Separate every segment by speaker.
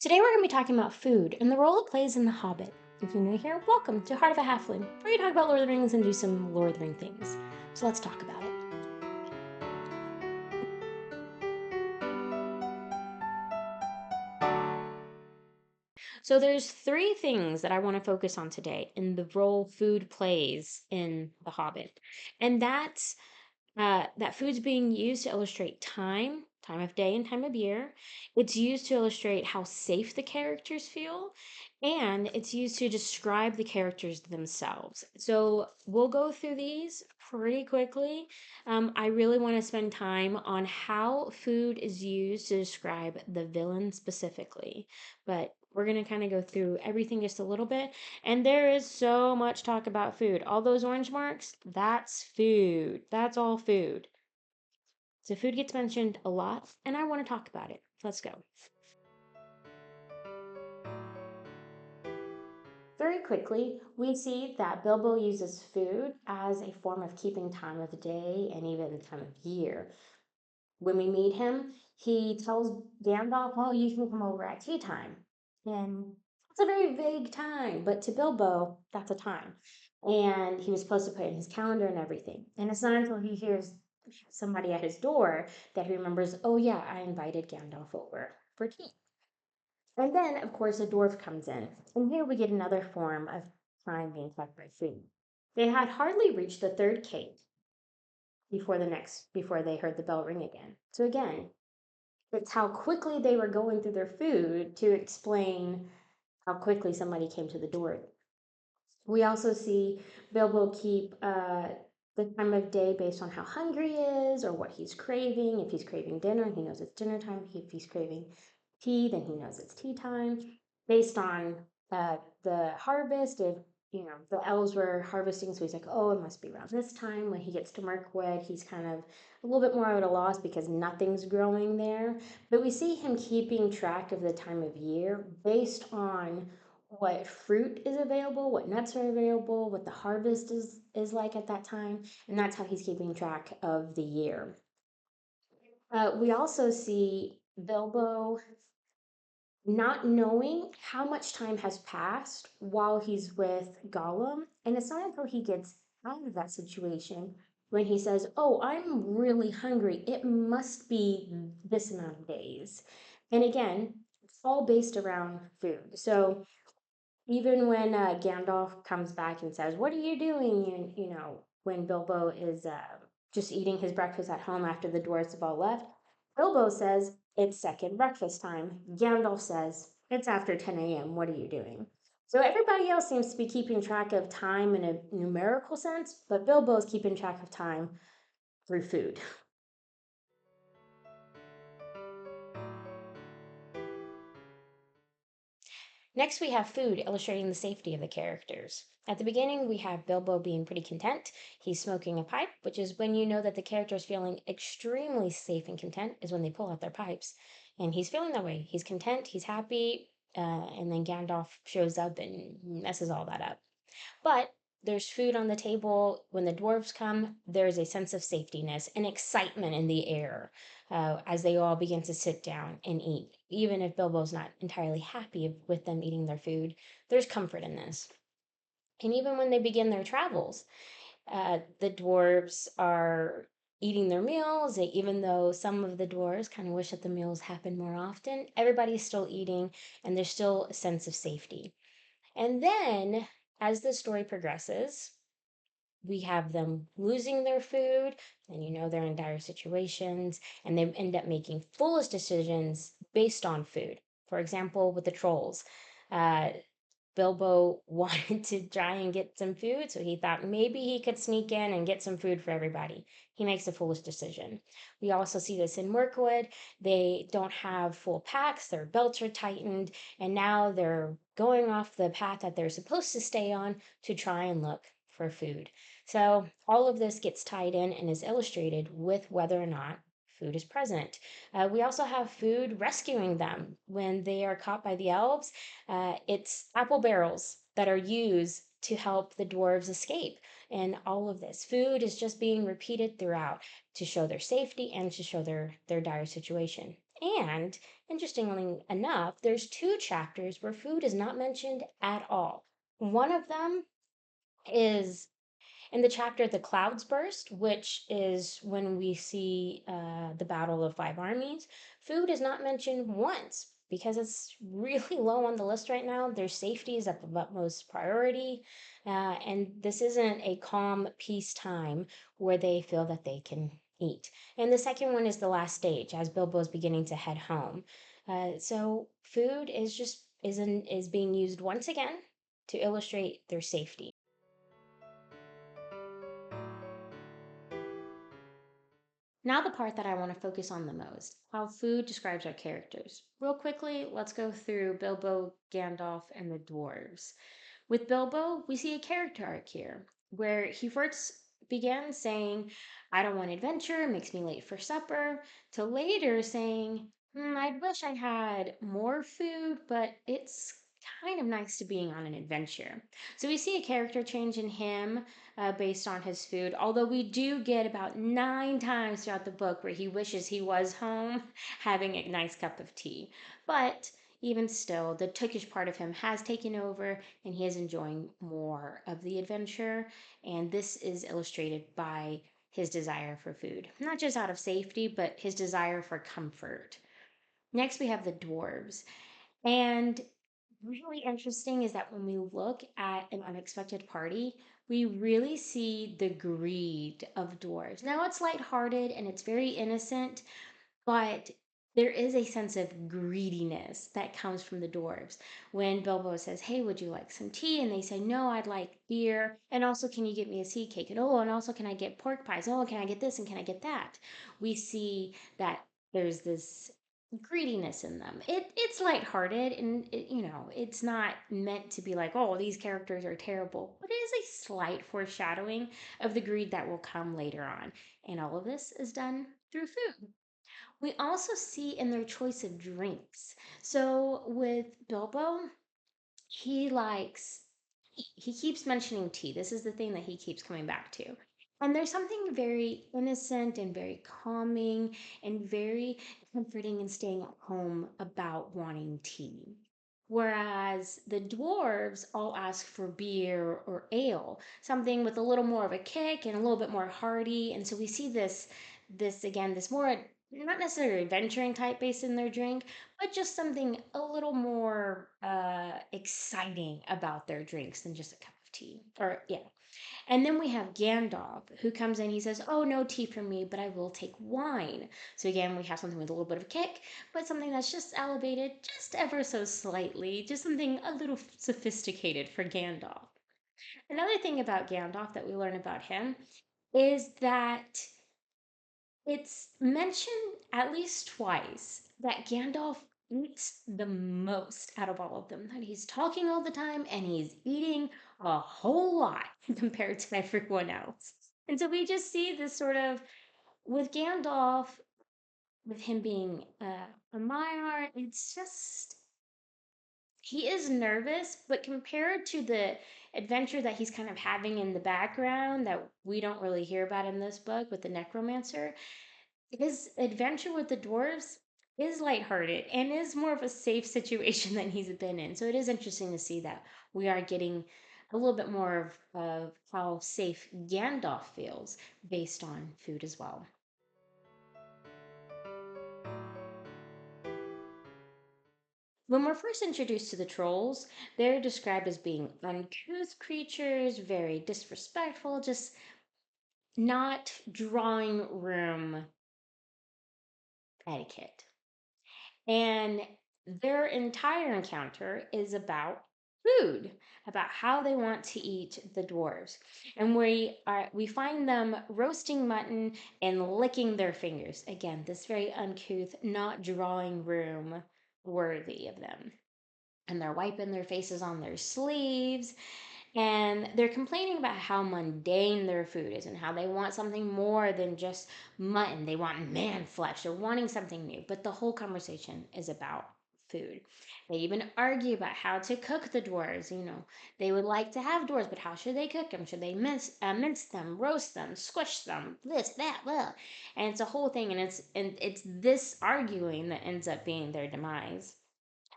Speaker 1: Today we're going to be talking about food and the role it plays in The Hobbit. If you're new here, welcome to Heart of a Halfling, where we talk about Lord of the Rings and do some Lord of the Ring things. So let's talk about it. So there's three things that I want to focus on today in the role food plays in The Hobbit. And that's that food's being used to illustrate time of day and time of year. It's used to illustrate how safe the characters feel, and it's used to describe the characters themselves. So we'll go through these pretty quickly. I really want to spend time on how food is used to describe the villain specifically, but we're going to kind of go through everything just a little bit. And there is so much talk about food. All those orange marks, that's food. That's all food. So food gets mentioned a lot, and I want to talk about it. Let's go. Very quickly, we see that Bilbo uses food as a form of keeping time of the day and even time of year. When we meet him, he tells Gandalf, "Oh, you can come over at tea time." And it's a very vague time, but to Bilbo, that's a time. And he was supposed to put it in his calendar and everything. And it's not until he hears somebody at his door that he remembers, "Oh, yeah, I invited Gandalf over for tea." And then, of course, a dwarf comes in. And here we get another form of time being fucked by food. They had hardly reached the third cave before they heard the bell ring again. So again, it's how quickly they were going through their food to explain how quickly somebody came to the door. We also see Bilbo keep the time of day based on how hungry he is or what he's craving. If he's craving dinner, he knows it's dinner time. If he's craving tea, then he knows it's tea time. Based on the harvest, if the elves were harvesting, so he's like, oh, it must be around this time. When he gets to Mirkwood, he's kind of a little bit more at a loss because nothing's growing there. But we see him keeping track of the time of year based on what fruit is available, what nuts are available, what the harvest is like at that time, and that's how he's keeping track of the year. We also see Bilbo not knowing how much time has passed while he's with Gollum, and it's not until he gets out of that situation when he says, "Oh, I'm really hungry. It must be this amount of days." And again, it's all based around food. So even when Gandalf comes back and says, "What are you doing?" and when Bilbo is just eating his breakfast at home after the dwarves have all left, Bilbo says, "It's second breakfast time." Gandalf says, "It's after 10 a.m. What are you doing?" So everybody else seems to be keeping track of time in a numerical sense, but Bilbo is keeping track of time through food. Next, we have food illustrating the safety of the characters. At the beginning, we have Bilbo being pretty content. He's smoking a pipe, which is when you know that the character is feeling extremely safe and content, is when they pull out their pipes. And he's feeling that way. He's content, he's happy, and then Gandalf shows up and messes all that up. But there's food on the table. When the dwarves come, there's a sense of safetyness and excitement in the air as they all begin to sit down and eat. Even if Bilbo's not entirely happy with them eating their food, there's comfort in this. And even when they begin their travels, the dwarves are eating their meals. Even though some of the dwarves kind of wish that the meals happened more often, everybody's still eating and there's still a sense of safety. And then, as the story progresses, we have them losing their food, and they're in dire situations, and they end up making foolish decisions based on food. For example, with the trolls, uh, Bilbo wanted to try and get some food, so he thought maybe he could sneak in and get some food for everybody. He makes a foolish decision. We also see this in Mirkwood. They don't have full packs, their belts are tightened, and now they're going off the path that they're supposed to stay on to try and look for food. So all of this gets tied in and is illustrated with whether or not food is present. We also have food rescuing them when they are caught by the elves. It's apple barrels that are used to help the dwarves escape. And all of this food is just being repeated throughout to show their safety and to show their dire situation. And interestingly enough, there's two chapters where food is not mentioned at all. One of them is in the chapter The Clouds Burst, which is when we see the Battle of Five Armies. Food is not mentioned once because it's really low on the list right now. Their safety is at the utmost priority. And this isn't a calm peace time where they feel that they can eat. And the second one is The Last Stage, as Bilbo's beginning to head home. So food is being used once again to illustrate their safety. Now, the part that I want to focus on the most, how food describes our characters. Real quickly, let's go through Bilbo, Gandalf, and the dwarves. With Bilbo, we see a character arc here where he first began saying, I don't want adventure, it makes me late for supper, to later saying, I wish I had more food, but it's kind of nice to being on an adventure. So we see a character change in him based on his food, although we do get about 9 times throughout the book where he wishes he was home having a nice cup of tea. But even still, the Turkish part of him has taken over and he is enjoying more of the adventure. And this is illustrated by his desire for food, not just out of safety, but his desire for comfort. Next, we have the dwarves. And really interesting is that when we look at an unexpected party, we really see the greed of dwarves. Now, it's lighthearted and it's very innocent, but there is a sense of greediness that comes from the dwarves. When Bilbo says, Hey, would you like some tea? And they say, No, I'd like beer. And also, can you get me a seed cake? And oh, and also, can I get pork pies? Oh, can I get this? And can I get that? We see that there's this greediness in them. It's lighthearted and it's not meant to be like, oh, these characters are terrible, but it is a slight foreshadowing of the greed that will come later on. And all of this is done through food. We also see in their choice of drinks. So with Bilbo, he likes he keeps mentioning tea. This is the thing that he keeps coming back to. And there's something very innocent and very calming and very comforting and staying at home about wanting tea. Whereas the dwarves all ask for beer or ale, something with a little more of a kick and a little bit more hearty. And so we see this again, this more not necessarily adventuring type based in their drink, but just something a little more exciting about their drinks than just a cup of tea. Or, yeah. And then we have Gandalf who comes in. He says, Oh, no tea for me, but I will take wine. So, again, we have something with a little bit of a kick, but something that's just elevated just ever so slightly, just something a little sophisticated for Gandalf. Another thing about Gandalf that we learn about him is that it's mentioned at least twice that Gandalf eats the most out of all of them, that he's talking all the time and he's eating a whole lot compared to everyone else. And so we just see this sort of, with Gandalf, with him being a Maiar, it's just, he is nervous, but compared to the adventure that he's kind of having in the background that we don't really hear about in this book with the necromancer, his adventure with the dwarves is lighthearted and is more of a safe situation than he's been in. So it is interesting to see that we are getting a little bit more of how safe Gandalf feels based on food as well. When we're first introduced to the trolls, they're described as being uncouth creatures, very disrespectful, just not drawing room etiquette. And their entire encounter is about food, about how they want to eat the dwarves. And we find them roasting mutton and licking their fingers. Again, this very uncouth, not drawing room worthy of them. And they're wiping their faces on their sleeves and they're complaining about how mundane their food is and how they want something more than just mutton. They want man flesh. They're wanting something new. But the whole conversation is about food. They even argue about how to cook the dwarves. They would like to have dwarves, but how should they cook them? Should they mince them, roast them, squish them, this, that, blah? And it's a whole thing, and it's this arguing that ends up being their demise.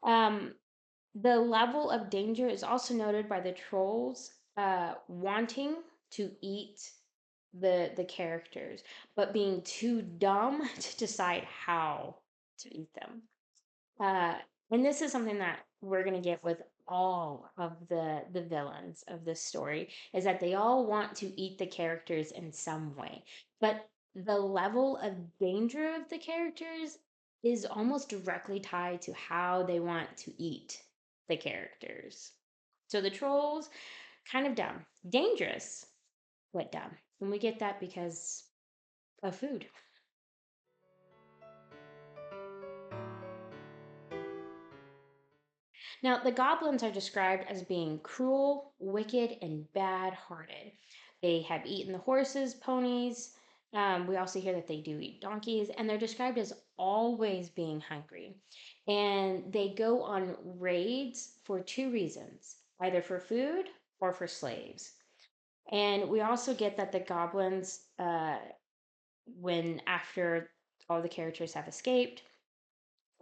Speaker 1: Um, the level of danger is also noted by the trolls wanting to eat the characters, but being too dumb to decide how to eat them. Uh, and this is something that we're gonna get with all of the villains of this story, is that they all want to eat the characters in some way, but the level of danger of the characters is almost directly tied to how they want to eat the characters. So the trolls, kind of dumb, dangerous, but dumb. And we get that because of food. Now, the goblins are described as being cruel, wicked, and bad hearted. They have eaten the horses, ponies. We also hear that they do eat donkeys, and they're described as always being hungry. And they go on raids for two reasons, either for food or for slaves. And we also get that the goblins, when after all the characters have escaped,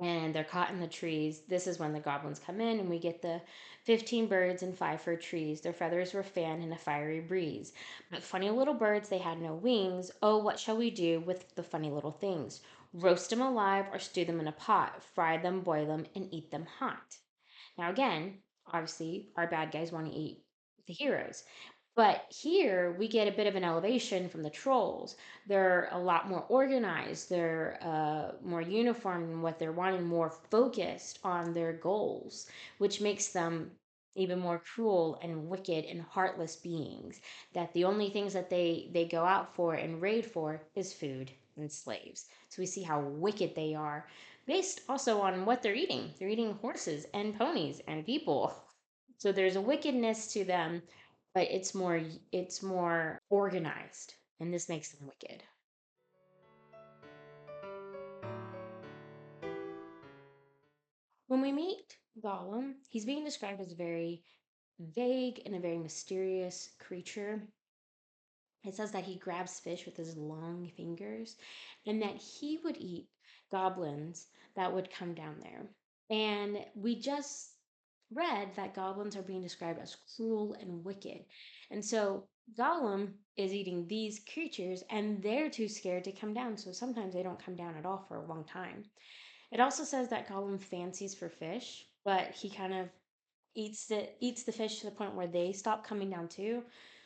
Speaker 1: and they're caught in the trees. This is when the goblins come in, and we get the 15 birds and 5 fir trees. Their feathers were fanned in a fiery breeze. But funny little birds, they had no wings. Oh, what shall we do with the funny little things? Roast them alive or stew them in a pot, fry them, boil them, and eat them hot. Now, again, obviously, our bad guys want to eat the heroes. But here we get a bit of an elevation from the trolls. They're a lot more organized, they're more uniform in what they're wanting, more focused on their goals, which makes them even more cruel and wicked and heartless beings. That the only things that they go out for and raid for is food and slaves. So we see how wicked they are, based also on what they're eating. They're eating horses and ponies and people. So there's a wickedness to them, but it's more organized, and this makes them wicked. When we meet Gollum, he's being described as a very vague and a very mysterious creature. It says that he grabs fish with his long fingers and that he would eat goblins that would come down there. And we just read that goblins are being described as cruel and wicked. And so Gollum is eating these creatures and they're too scared to come down. So sometimes they don't come down at all for a long time. It also says that Gollum fancies for fish, but he kind of eats the fish to the point where they stop coming down too.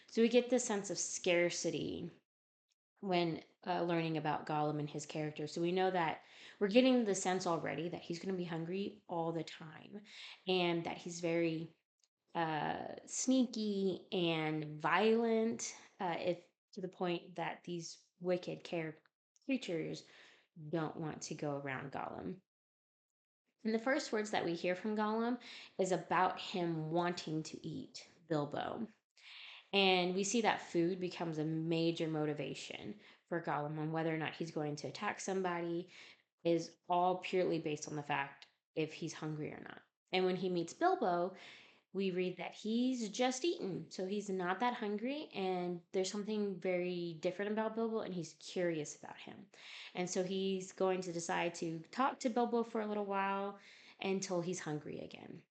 Speaker 1: So we get this sense of scarcity when learning about Gollum and his character. So we know that we're getting the sense already that he's going to be hungry all the time, and that he's very sneaky and violent. If to the point that these wicked creatures don't want to go around Gollum. And the first words that we hear from Gollum is about him wanting to eat Bilbo. And we see that food becomes a major motivation for Gollum on whether or not he's going to attack somebody is all purely based on the fact if he's hungry or not. And when he meets Bilbo, we read that he's just eaten. So he's not that hungry, and there's something very different about Bilbo, and he's curious about him. And so he's going to decide to talk to Bilbo for a little while until he's hungry again.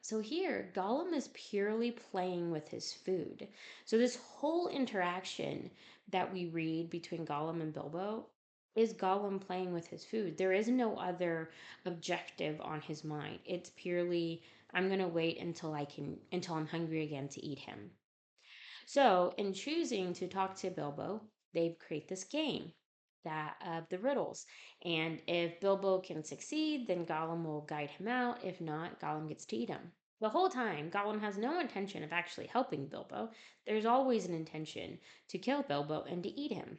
Speaker 1: So here, Gollum is purely playing with his food. So this whole interaction that we read between Gollum and Bilbo is Gollum playing with his food. There is no other objective on his mind. It's purely I'm going to wait until I'm hungry again to eat him. So, in choosing to talk to Bilbo, they create this game that of the riddles. And if Bilbo can succeed, then Gollum will guide him out. If not, Gollum gets to eat him. The whole time, Gollum has no intention of actually helping Bilbo. There's always an intention to kill Bilbo and to eat him.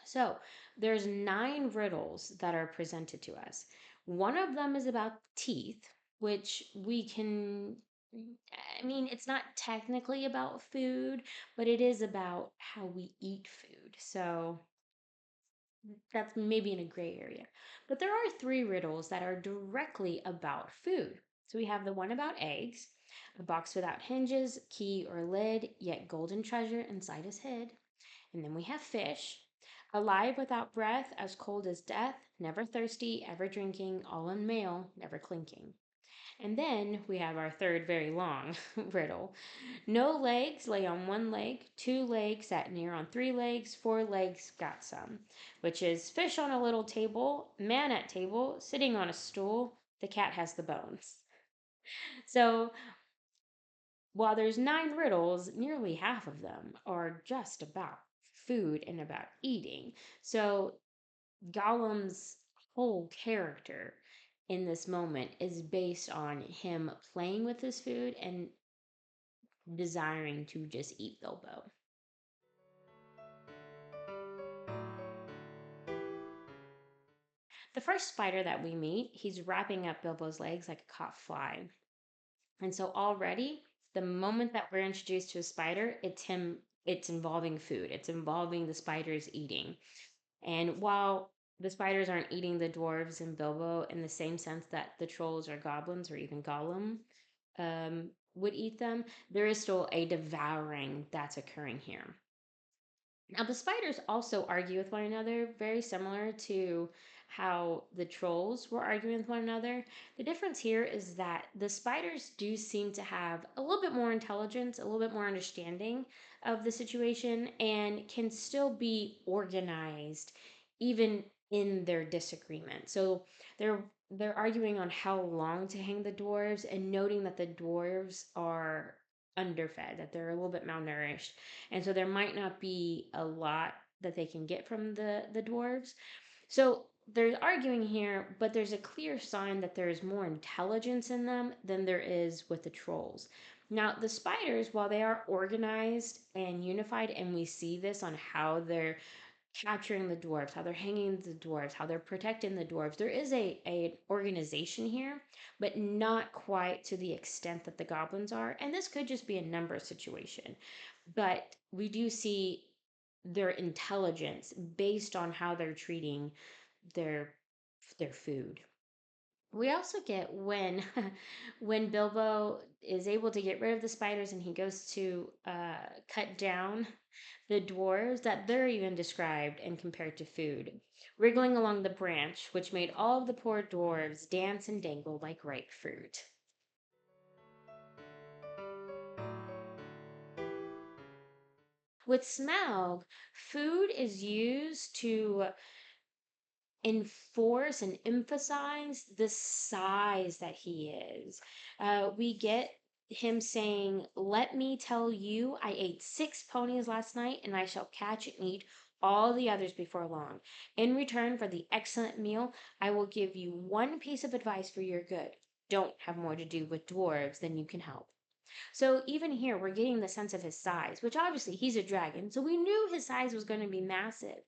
Speaker 1: So, there's 9 riddles that are presented to us. One of them is about teeth, which we can I mean, it's not technically about food, but it is about how we eat food. So, That's maybe in a gray area. But there are three riddles that are directly about food. So we have the one about eggs, a box without hinges, key or lid, yet golden treasure inside is hid. And then we have fish, alive without breath, as cold as death, never thirsty, ever drinking, all in male, never clinking. And then we have our third very long riddle. No legs, lay on one leg, two legs, sat near on three legs, four legs, got some, which is fish on a little table, man at table, sitting on a stool, the cat has the bones. So while there's nine riddles, nearly half of them are just about food and about eating. So Gollum's whole character in this moment is based on him playing with his food and desiring to just eat Bilbo. The first spider that we meet, he's wrapping up Bilbo's legs like a caught fly. And so already, the moment that we're introduced to a spider, it's involving food. It's involving the spiders eating. And while the spiders aren't eating the dwarves and Bilbo in the same sense that the trolls or goblins or even Gollum would eat them, there is still a devouring that's occurring here. Now, the spiders also argue with one another, very similar to how the trolls were arguing with one another. The difference here is that the spiders do seem to have a little bit more intelligence, a little bit more understanding of the situation, and can still be organized even in their disagreement. So they're arguing on how long to hang the dwarves and noting that the dwarves are underfed, that they're a little bit malnourished, and so there might not be a lot that they can get from the dwarves. So they're arguing here, but there's a clear sign that there is more intelligence in them than there is with the trolls. Now, the spiders, while they are organized and unified, and we see this on how they're capturing the dwarves, how they're hanging the dwarves, how they're protecting the dwarves. There is a organization here, but not quite to the extent that the goblins are. And this could just be a number situation. But we do see their intelligence based on how they're treating their their food. We also get when when Bilbo is able to get rid of the spiders and he goes to cut down the dwarves, that they're even described and compared to food, wriggling along the branch, which made all of the poor dwarves dance and dangle like ripe fruit. With Smaug, food is used to enforce and emphasize the size that he is. We get him saying, "Let me tell you, I ate 6 ponies last night, and I shall catch and eat all the others before long. In return for the excellent meal, I will give you one piece of advice for your good. Don't have more to do with dwarves than you can help." So even here, we're getting the sense of his size, which obviously he's a dragon, so we knew his size was going to be massive.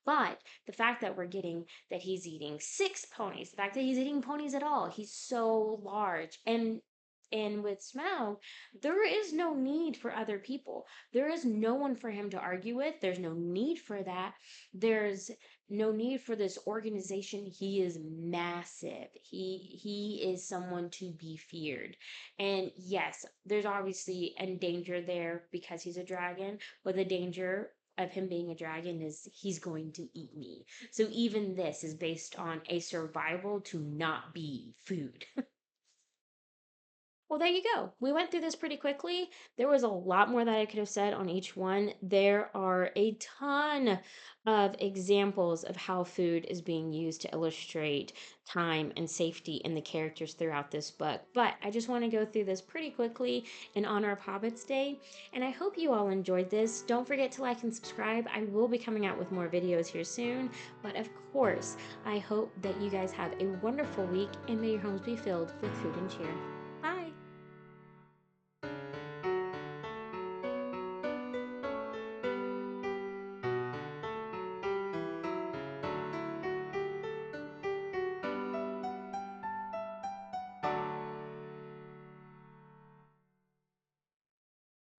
Speaker 1: But the fact that we're getting that he's eating 6 ponies, the fact that he's eating ponies at all, he's so large. And with Smaug, there is no need for other people. There is no one for him to argue with. There's no need for that. There's no need for this organization. He is massive. He is someone to be feared. And yes, there's obviously a danger there because he's a dragon, but the danger of him being a dragon is he's going to eat me. So even this is based on a survival to not be food. Well, there you go. We went through this pretty quickly. There was a lot more that I could have said on each one. There are a ton of examples of how food is being used to illustrate time and safety in the characters throughout this book. But I just want to go through this pretty quickly in honor of Hobbit's Day. And I hope you all enjoyed this. Don't forget to like and subscribe. I will be coming out with more videos here soon. But of course, I hope that you guys have a wonderful week and may your homes be filled with food and cheer.